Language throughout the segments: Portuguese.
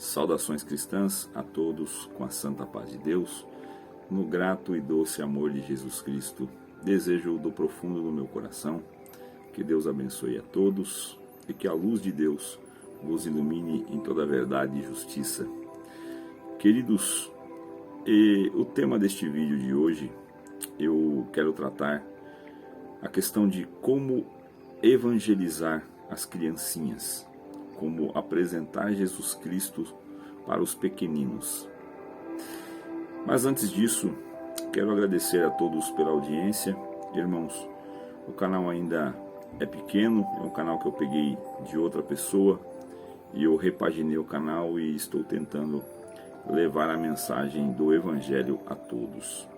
Saudações cristãs a todos com a santa paz de Deus, no grato e doce amor de Jesus Cristo. Desejo do profundo do meu coração que Deus abençoe a todos e que a luz de Deus vos ilumine em toda a verdade e justiça. Queridos, o tema deste vídeo de hoje, eu quero tratar a questão de como evangelizar as criancinhas, como apresentar Jesus Cristo para os pequeninos. Mas antes disso, quero agradecer a todos pela audiência. Irmãos, o canal ainda é pequeno, é um canal que eu peguei de outra pessoa e eu repaginei o canal e estou tentando levar a mensagem do Evangelho a todos.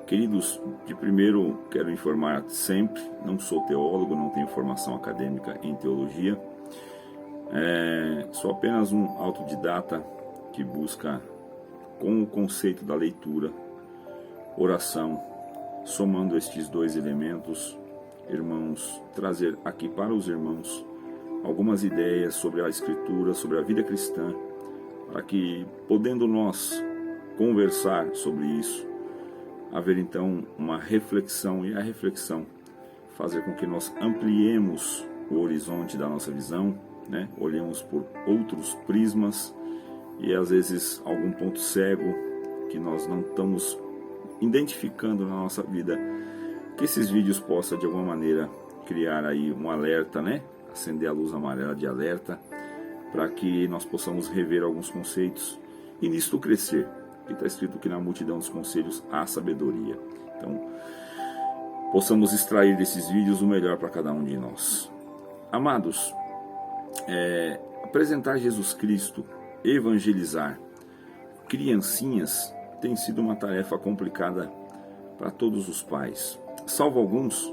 Queridos, de primeiro quero informar sempre, não sou teólogo, não tenho formação acadêmica em teologia, sou apenas um autodidata que busca, com o conceito da leitura, oração, somando estes dois elementos, irmãos, trazer aqui para os irmãos algumas ideias sobre a Escritura, sobre a vida cristã, para que, podendo nós conversar sobre isso, haver então uma reflexão, e a reflexão fazer com que nós ampliemos o horizonte da nossa visão, né? Olhemos por outros prismas e às vezes algum ponto cego que nós não estamos identificando na nossa vida, que esses vídeos possam de alguma maneira criar aí um alerta, né? Acender a luz amarela de alerta, para que nós possamos rever alguns conceitos e nisto crescer. Que está escrito que na multidão dos conselhos há sabedoria. Então, possamos extrair desses vídeos o melhor para cada um de nós. Amados, apresentar Jesus Cristo, evangelizar criancinhas tem sido uma tarefa complicada para todos os pais, salvo alguns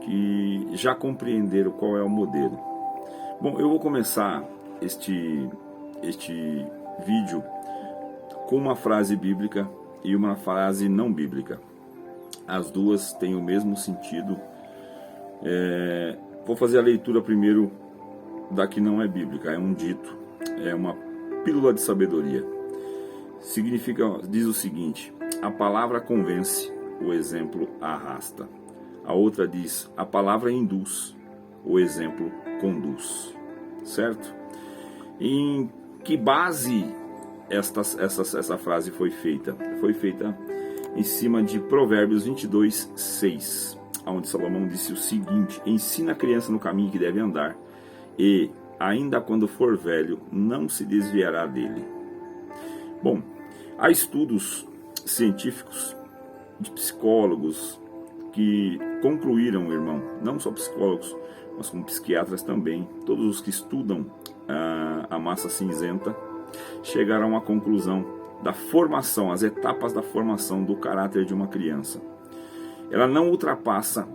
que já compreenderam qual é o modelo. Bom, eu vou começar este vídeo com uma frase bíblica e uma frase não bíblica. As duas têm o mesmo sentido. Vou fazer a leitura primeiro da que não é bíblica, é um dito, é uma pílula de sabedoria. Diz o seguinte: a palavra convence, o exemplo arrasta. A outra diz: a palavra induz, o exemplo conduz. Certo? Em que base essa frase foi feita? Foi feita em cima de Provérbios 22:6, onde Salomão disse o seguinte: ensina a criança no caminho que deve andar, e, ainda quando for velho, não se desviará dele. Bom, há estudos científicos de psicólogos que concluíram, irmão, não só psicólogos, mas como psiquiatras também, todos os que estudam a massa cinzenta, chegaram à conclusão da formação, as etapas da formação do caráter de uma criança. Ela não ultrapassa,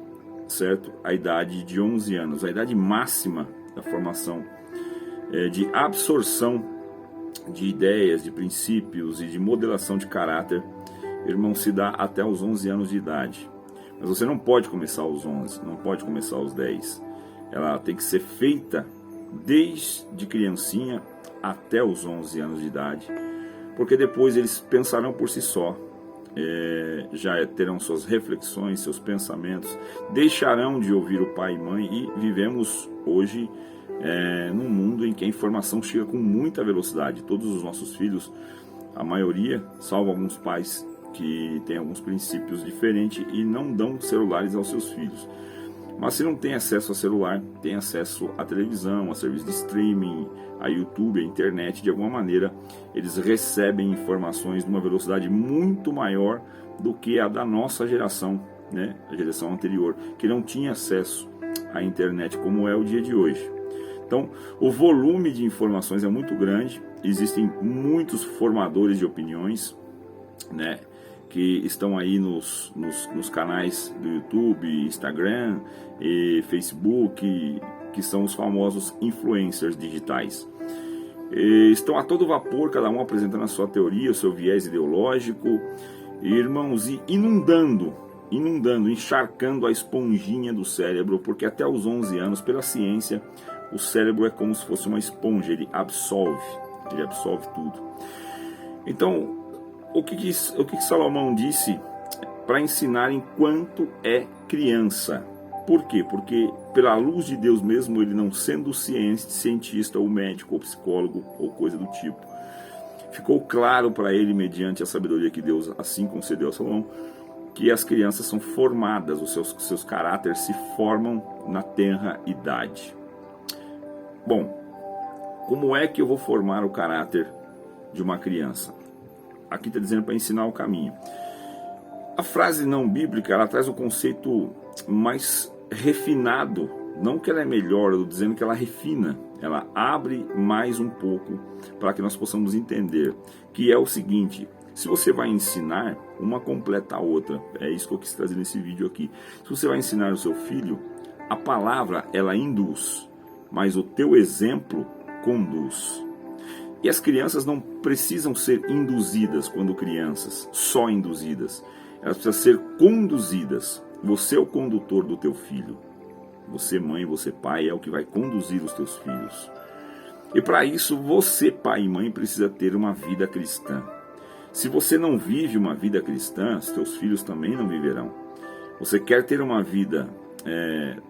certo, a idade de 11 anos, a idade máxima da formação de absorção de ideias, de princípios e de modelação de caráter, irmão, se dá até os 11 anos de idade. Mas você não pode começar aos 11, não pode começar aos 10. Ela tem que ser feita desde criancinha até os 11 anos de idade, porque depois eles pensarão por si só, já terão suas reflexões, seus pensamentos, deixarão de ouvir o pai e mãe, e vivemos hoje num mundo em que a informação chega com muita velocidade. Todos os nossos filhos, a maioria, salvo alguns pais que têm alguns princípios diferentes e não dão celulares aos seus filhos. Mas se não tem acesso a celular, tem acesso à televisão, a serviço de streaming, a YouTube, a internet, de alguma maneira eles recebem informações numa velocidade muito maior do que a da nossa geração, né? A geração anterior, que não tinha acesso à internet como é o dia de hoje. Então, o volume de informações é muito grande, existem muitos formadores de opiniões, né, que estão aí nos canais do YouTube, Instagram e Facebook, que são os famosos influencers digitais. Estão a todo vapor, cada um apresentando a sua teoria, o seu viés ideológico, irmãos, e inundando, encharcando a esponjinha do cérebro, porque até os 11 anos, pela ciência, o cérebro é como se fosse uma esponja, ele absorve tudo. Então, o que Salomão disse para ensinar enquanto é criança? Por quê? Porque pela luz de Deus mesmo, ele não sendo cientista ou médico ou psicólogo ou coisa do tipo, ficou claro para ele, mediante a sabedoria que Deus assim concedeu a Salomão, que as crianças são formadas, os seus caráteres se formam na tenra idade. Bom, como é que eu vou formar o caráter de uma criança? Aqui está dizendo para ensinar o caminho. A frase não bíblica, ela traz um conceito mais refinado, não que ela é melhor, eu estou dizendo que ela refina, ela abre mais um pouco para que nós possamos entender, que é o seguinte: se você vai ensinar, uma completa a outra, é isso que eu quis trazer nesse vídeo aqui. Se você vai ensinar o seu filho, a palavra ela induz, mas o teu exemplo conduz. E as crianças não precisam ser induzidas quando crianças, só induzidas. Elas precisam ser conduzidas. Você é o condutor do teu filho. Você, mãe, você, pai, é o que vai conduzir os teus filhos. E para isso, você, pai e mãe, precisa ter uma vida cristã. Se você não vive uma vida cristã, os teus filhos também não viverão. Você quer ter uma vida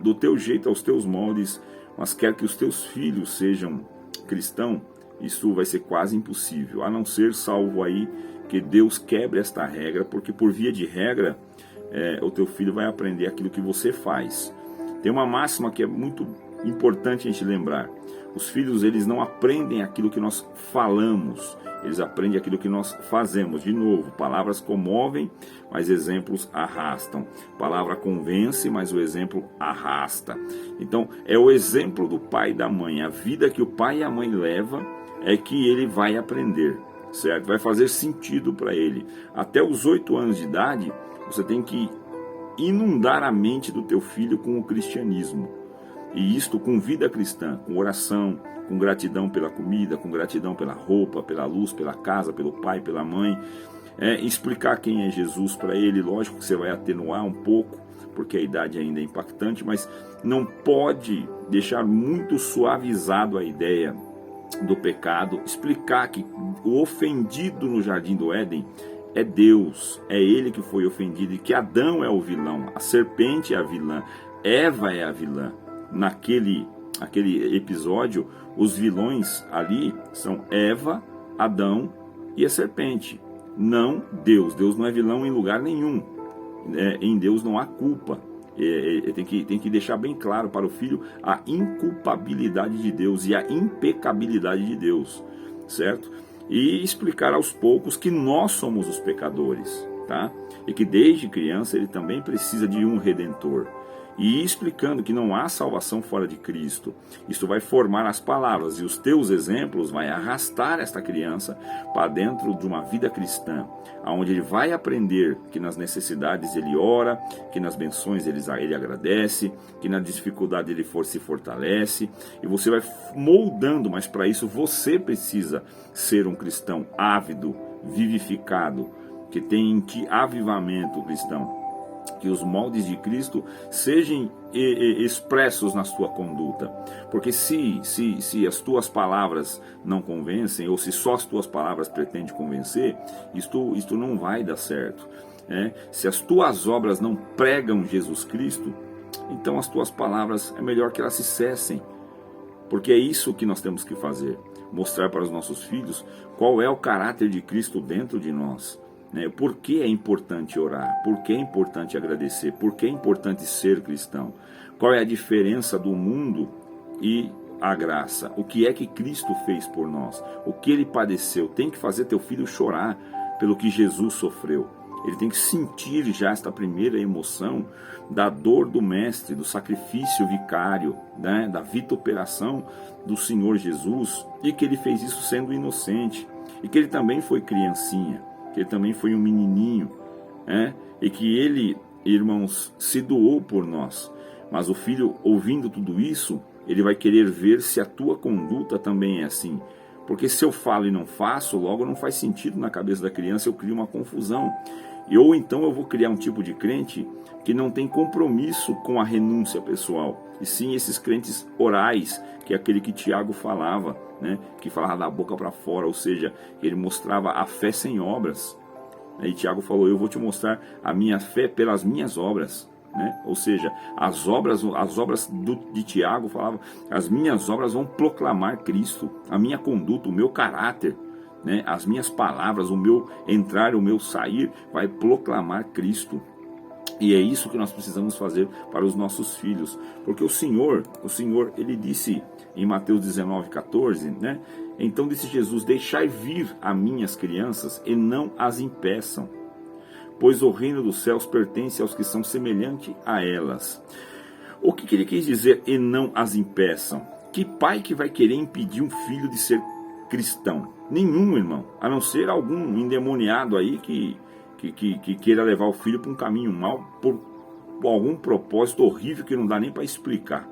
do teu jeito, aos teus moldes, mas quer que os teus filhos sejam cristãos, isso vai ser quase impossível, a não ser salvo aí que Deus quebre esta regra, porque por via de regra, o teu filho vai aprender aquilo que você faz. Tem uma máxima que é muito importante a gente lembrar: os filhos, eles não aprendem aquilo que nós falamos, eles aprendem aquilo que nós fazemos. De novo, palavras comovem, mas exemplos arrastam. Palavra convence, mas o exemplo arrasta. Então, é o exemplo do pai e da mãe, a vida que o pai e a mãe levam é que ele vai aprender, certo? Vai fazer sentido para ele. Até os 8 anos de idade, você tem que inundar a mente do teu filho com o cristianismo. E isto com vida cristã, com oração, com gratidão pela comida, com gratidão pela roupa, pela luz, pela casa, pelo pai, pela mãe. Explicar quem é Jesus para ele. Lógico que você vai atenuar um pouco, porque a idade ainda é impactante, mas não pode deixar muito suavizado a ideia do pecado. Explicar que o ofendido no jardim do Éden é Deus, é ele que foi ofendido, e que Adão é o vilão, a serpente é a vilã, Eva é a vilã. Naquele episódio, os vilões ali são Eva, Adão e a serpente, não Deus. Deus não é vilão em lugar nenhum, em Deus não há culpa. Tem que deixar bem claro para o filho a inculpabilidade de Deus e a impecabilidade de Deus, certo? E explicar aos poucos que nós somos os pecadores, tá? E que desde criança ele também precisa de um redentor. E explicando que não há salvação fora de Cristo. Isso vai formar as palavras, e os teus exemplos vai arrastar esta criança para dentro de uma vida cristã, onde ele vai aprender que nas necessidades ele ora, que nas benções ele agradece, que na dificuldade ele se fortalece, e você vai moldando, mas para isso você precisa ser um cristão ávido, vivificado, que tem em ti avivamento cristão. Que os moldes de Cristo sejam expressos na sua conduta. Porque se as tuas palavras não convencem, ou se só as tuas palavras pretendem convencer, isto não vai dar certo. Se as tuas obras não pregam Jesus Cristo, então as tuas palavras é melhor que elas se cessem. Porque é isso que nós temos que fazer. Mostrar para os nossos filhos qual é o caráter de Cristo dentro de nós. Por que é importante orar? Por que é importante agradecer? Por que é importante ser cristão? Qual é a diferença do mundo e a graça? O que é que Cristo fez por nós? O que ele padeceu? Tem que fazer teu filho chorar pelo que Jesus sofreu. Ele tem que sentir já esta primeira emoção da dor do Mestre, do sacrifício vicário, da vituperação do Senhor Jesus, e que ele fez isso sendo inocente, e que ele também foi criancinha, que ele também foi um menininho, e que ele, irmãos, se doou por nós. Mas o filho, ouvindo tudo isso, ele vai querer ver se a tua conduta também é assim. Porque se eu falo e não faço, logo não faz sentido na cabeça da criança, eu crio uma confusão. Ou então eu vou criar um tipo de crente que não tem compromisso com a renúncia pessoal, e sim esses crentes orais, que é aquele que Tiago falava, né? Que falava da boca para fora, ou seja, ele mostrava a fé sem obras. E Tiago falou: eu vou te mostrar a minha fé pelas minhas obras. Né? Ou seja, as obras de Tiago falavam: as minhas obras vão proclamar Cristo, a minha conduta, o meu caráter, né? As minhas palavras, o meu entrar, o meu sair vai proclamar Cristo. E é isso que nós precisamos fazer para os nossos filhos, porque o Senhor, ele disse em Mateus 19:14, né? Então disse Jesus: deixai vir a minhas crianças e não as impeçam, pois o reino dos céus pertence aos que são semelhantes a elas. O que ele quis dizer, e não as impeçam? Que pai que vai querer impedir um filho de ser cristão? Nenhum, irmão, a não ser algum endemoniado aí que queira levar o filho para um caminho mau, por algum propósito horrível que não dá nem para explicar.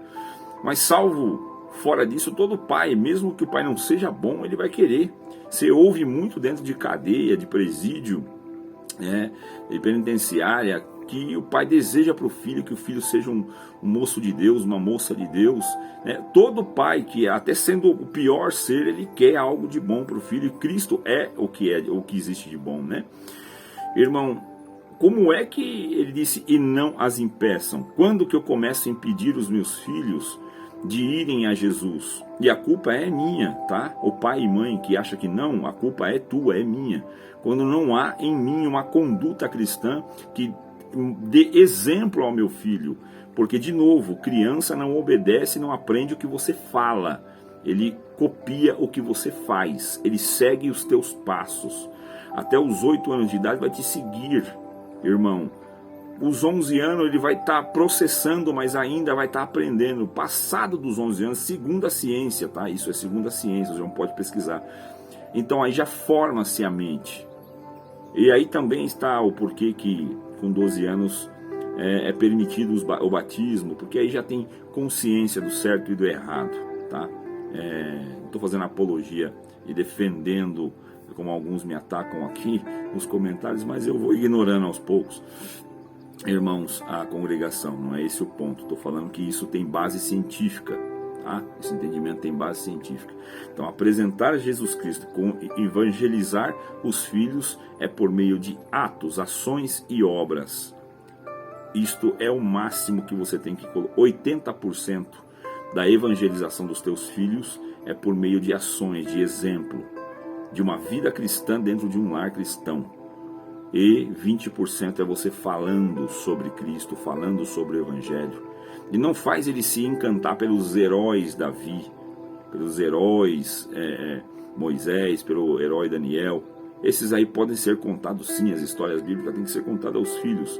Mas salvo fora disso, todo pai, mesmo que o pai não seja bom, ele vai querer. Você ouve muito dentro de cadeia, de presídio, de penitenciária, que o pai deseja para o filho que o filho seja um moço de Deus, uma moça de Deus, né? Todo pai, que até sendo o pior ser, ele quer algo de bom para o filho, e Cristo é o que existe de bom, né? Irmão, como é que ele disse: e não as impeçam? Quando que eu começo a impedir os meus filhos de irem a Jesus? E a culpa é minha, tá? O pai e mãe que acha que não, a culpa é tua, é minha. Quando não há em mim uma conduta cristã que dê exemplo ao meu filho. Porque, de novo, criança não obedece, não aprende o que você fala. Ele copia o que você faz. Ele segue os teus passos. Até os 8 anos de idade vai te seguir, irmão. Os 11 anos ele vai estar processando, mas ainda vai estar aprendendo. Passado dos 11 anos, segundo a ciência, tá? Isso é segundo a ciência, você não pode pesquisar. Então aí já forma-se a mente. E aí também está o porquê que com 12 anos é permitido o batismo, porque aí já tem consciência do certo e do errado, tá? Não estou fazendo apologia e defendendo, como alguns me atacam aqui nos comentários, mas eu vou ignorando aos poucos, irmãos, a congregação. Não é esse o ponto. Estou falando que isso tem base científica, tá? Esse entendimento tem base científica. Então, apresentar Jesus Cristo, evangelizar os filhos, é por meio de atos, ações e obras. Isto é o máximo que você tem que colocar. 80% da evangelização dos teus filhos é por meio de ações, de exemplo, de uma vida cristã dentro de um lar cristão. E 20% é você falando sobre Cristo, falando sobre o Evangelho. E não faz ele se encantar pelos heróis Davi, pelos heróis Moisés, pelo herói Daniel. Esses aí podem ser contados sim, as histórias bíblicas têm que ser contadas aos filhos.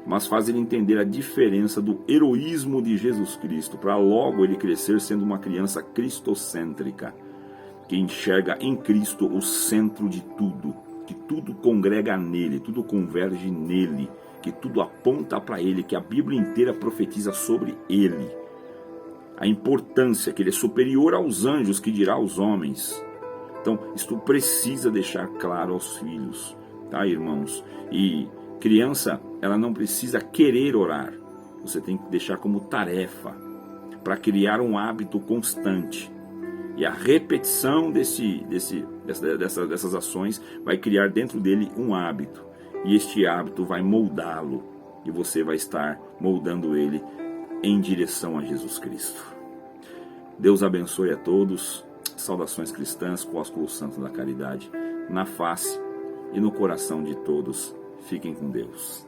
Mas faz ele entender a diferença do heroísmo de Jesus Cristo, para logo ele crescer sendo uma criança cristocêntrica, que enxerga em Cristo o centro de tudo, que tudo congrega nele, tudo converge nele, que tudo aponta para ele, que a Bíblia inteira profetiza sobre ele. A importância, que ele é superior aos anjos, que dirá aos homens. Então, isto precisa deixar claro aos filhos, tá, irmãos? E criança, ela não precisa querer orar, você tem que deixar como tarefa, para criar um hábito constante. E a repetição dessas ações vai criar dentro dele um hábito. E este hábito vai moldá-lo. E você vai estar moldando ele em direção a Jesus Cristo. Deus abençoe a todos. Saudações cristãs com o ósculo santo da caridade na face e no coração de todos. Fiquem com Deus.